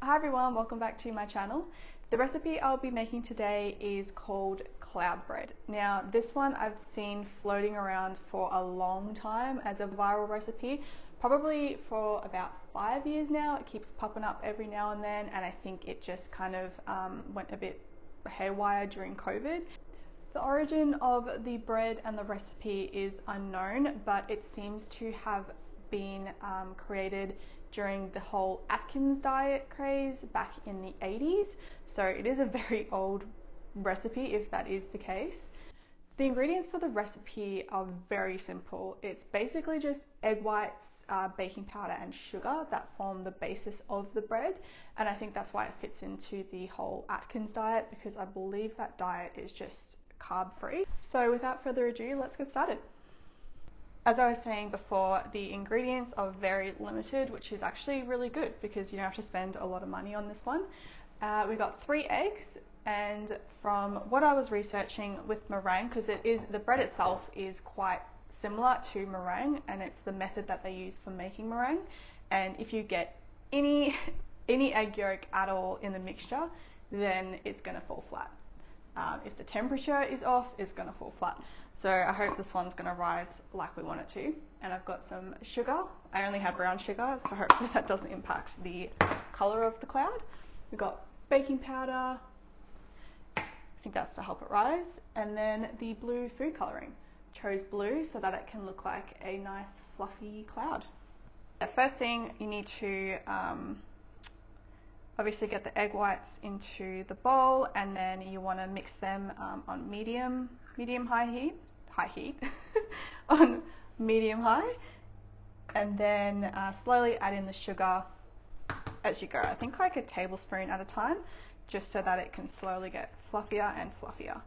Hi everyone, welcome back to my channel. The recipe I'll be making today is called cloud bread. Now this one I've seen floating around for a long time as a viral recipe, probably for about 5 years now. It keeps popping up every now and then, and I think it just kind of went a bit haywire during COVID. The origin of the bread and the recipe is unknown, but it seems to have been created during the whole Atkins diet craze back in the 80s. So it is a very old recipe if that is the case. The ingredients for the recipe are very simple. It's basically just egg whites, baking powder and sugar that form the basis of the bread. And I think that's why it fits into the whole Atkins diet, because I believe that diet is just carb free. So without further ado, let's get started. As I was saying before, the ingredients are very limited, which is actually really good because you don't have to spend a lot of money on this one. We got 3 eggs, and from what I was researching with meringue, because the bread itself is quite similar to meringue, and it's the method that they use for making meringue. And if you get any egg yolk at all in the mixture, then it's going to fall flat. If the temperature is off, it's going to fall flat. So I hope this one's going to rise like we want it to. And I've got some sugar. I only have brown sugar, so hopefully that doesn't impact the colour of the cloud. We've got baking powder. I think that's to help it rise. And then the blue food colouring. Chose blue so that it can look like a nice fluffy cloud. The first thing you need to obviously get the egg whites into the bowl, and then you want to mix them on medium high heat on medium high, and then slowly add in the sugar as you go. I think like a tablespoon at a time, just so that it can slowly get fluffier and fluffier.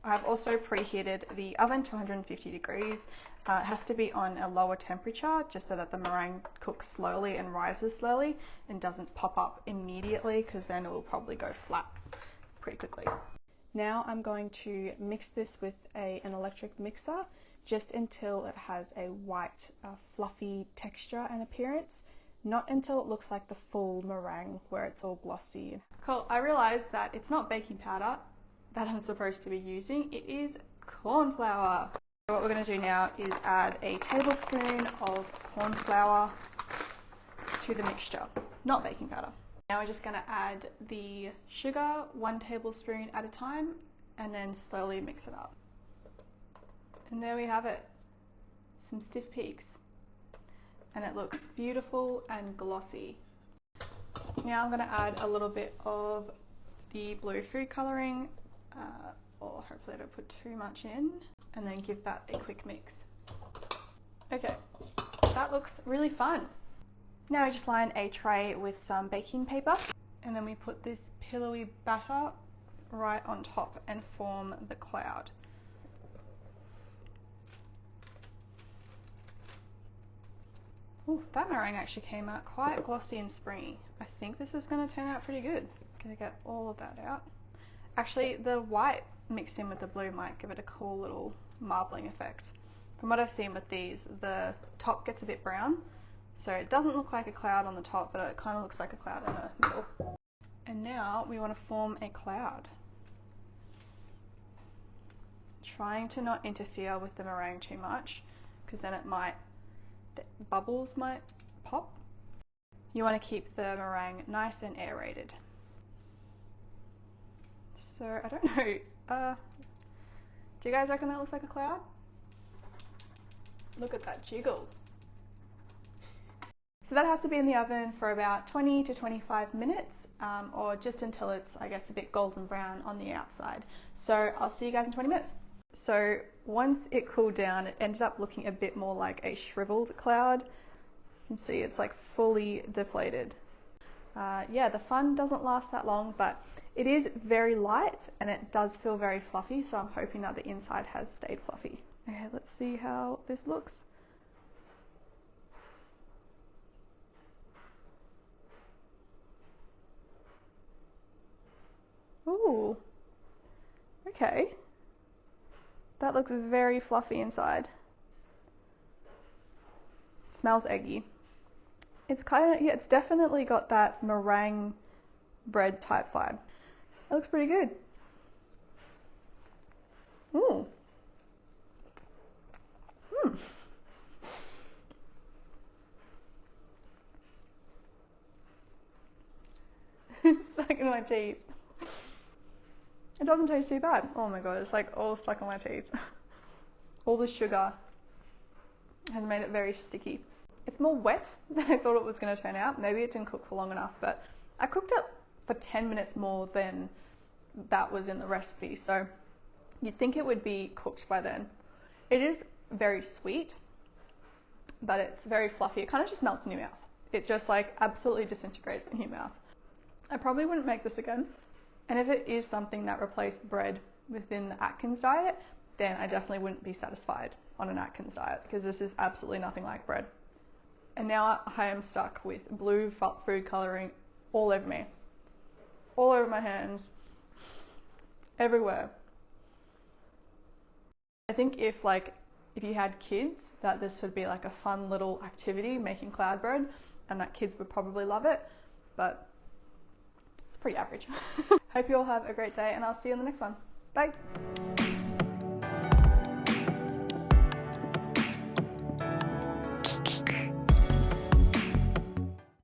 I have also preheated the oven to 150 degrees. It has to be on a lower temperature just so that the meringue cooks slowly and rises slowly and doesn't pop up immediately, because then it will probably go flat pretty quickly. Now I'm going to mix this with an electric mixer just until it has a white, fluffy texture and appearance, not until it looks like the full meringue where it's all glossy. Cool, I realized that it's not baking powder that I'm supposed to be using, it is corn flour. So what we're going to do now is add a tablespoon of corn flour to the mixture, not baking powder. Now we're just going to add the sugar 1 tablespoon at a time and then slowly mix it up. And there we have it, some stiff peaks. And it looks beautiful and glossy. Now I'm going to add a little bit of the blue food colouring, or hopefully I don't put too much in, and then give that a quick mix. Okay, that looks really fun. Now we just line a tray with some baking paper, and then we put this pillowy batter right on top and form the cloud. Ooh, that meringue actually came out quite glossy and springy. I think this is going to turn out pretty good. Gonna get all of that out. Actually, the white mixed in with the blue might give it a cool little marbling effect. From what I've seen with these, the top gets a bit brown, so it doesn't look like a cloud on the top, but it kind of looks like a cloud in the middle. And now we want to form a cloud. Trying to not interfere with the meringue too much, because then the bubbles might pop. You want to keep the meringue nice and aerated. So I don't know, do you guys reckon that looks like a cloud? Look at that jiggle. So that has to be in the oven for about 20 to 25 minutes, or just until it's, I guess, a bit golden brown on the outside. So I'll see you guys in 20 minutes. So once it cooled down, it ended up looking a bit more like a shriveled cloud. You can see it's like fully deflated. Yeah, the fun doesn't last that long, but it is very light and it does feel very fluffy, so I'm hoping that the inside has stayed fluffy. Okay, let's see how this looks. Ooh, okay. That looks very fluffy inside. Smells eggy. It's kind of, yeah, it's definitely got that meringue bread type vibe. It looks pretty good. Ooh. Mm. It's stuck in my teeth. It doesn't taste too bad. Oh my god, it's like all stuck in my teeth. All the sugar has made it very sticky. It's more wet than I thought it was going to turn out. Maybe it didn't cook for long enough, but I cooked it for 10 minutes more than that was in the recipe, so you'd think it would be cooked by then. It is very sweet, but it's very fluffy. It kind of just melts in your mouth. It just like absolutely disintegrates in your mouth. I probably wouldn't make this again. And if it is something that replaced bread within the Atkins diet, then I definitely wouldn't be satisfied on an Atkins diet, because this is absolutely nothing like bread. And now I am stuck with blue food coloring all over me, all over my hands, everywhere. I think if you had kids, that this would be like a fun little activity, making cloud bread, and that kids would probably love it, but it's pretty average. Hope you all have a great day, and I'll see you in the next one. Bye.